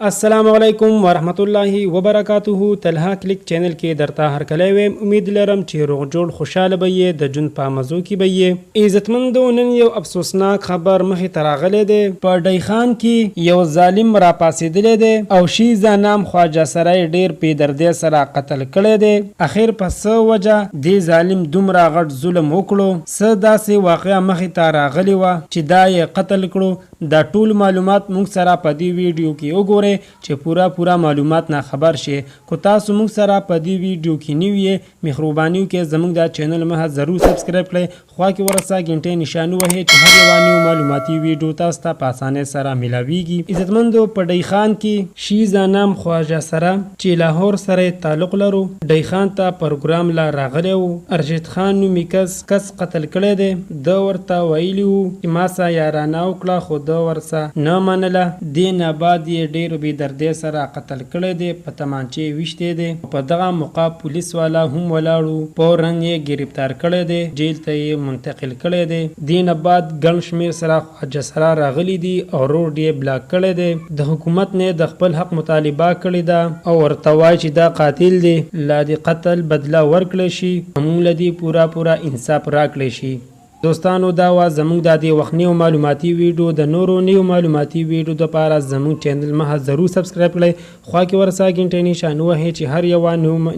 السلام علیکم ورحمت الله وبرکاته. تلها کلیک چینل کې درته هر کله ویم. امید لرم چې روغ جوړ خوشاله به یې، د جون په مزو کې به یې. عزتمندو، نن یو افسوسناک خبر مخې ته راغلی دی. په ډی خان کې یو ظالم راپاسېدلی دی او شیزا نام خواجه سرای ډیر بې دردۍ سره قتل کړی دی. اخر په څه وجه دې ظالم دومره غټ ظلم وکړو؟ څه داسې واقعه مخې ته راغلی وه چې دا یې قتل کړو؟ دا ټول معلومات موږ سره په دې ویډیو کې وګورئ چې پورا معلومات نه خبر شي. کو تاسو موږ سره په دې ویډیو کې نیو یې، مهرباني وکړئ زموږ دا چینل مه ضرور سبسکرایب کړئ، خوا کې ورسره غنټې نشانه وهئ چې هر یوه نیو معلوماتي ویډیو تاسو ته په اسانۍ سره میلاویږي. عزتمندو، په ډی خان کې شیزا نام خواجه سره چې لاهور سره تعلق لرو، ډی خان ته پروګرام لا راغلی و. ارشد خان نومې کس قتل کړی دی. د ورته ویلي و چې ما سره یارانه وکړه، خو ورسه نه منله. دې نه بعد یې ډېر بې دردۍ سره قتل کړی دی، په تمانچې ویشتی دی. په دغه موقع پولیس والا هم ولاړو، فوراً یې ګرفتار کړی دی، جیل ته یې منتقل کړی دی. دې نه بعد ګڼ شمېر سره خواجه سره راغلی دي او روډ یې بلاک کړی دی. د حکومت نه د خپل حق مطالبه کړې ده او ورته وایي چې دا قاتل دی، لا د قتل بدله ورکړی شي، موږ له دې پورا انصاف راکړی شي. دوستانو، دا وا زموږ د دې وخت نیو معلوماتي ویډیو. د نورو نیو معلوماتي ویډیو دپاره زموږ چینل مه ضرور سبسکرایب کړئ، خوا کې ورسره غنټې نشانه وهئ چې هر یوه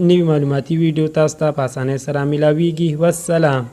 نوي معلوماتي ویډیو تاسو ته په اسانۍ سره میلاویږي. والسلام.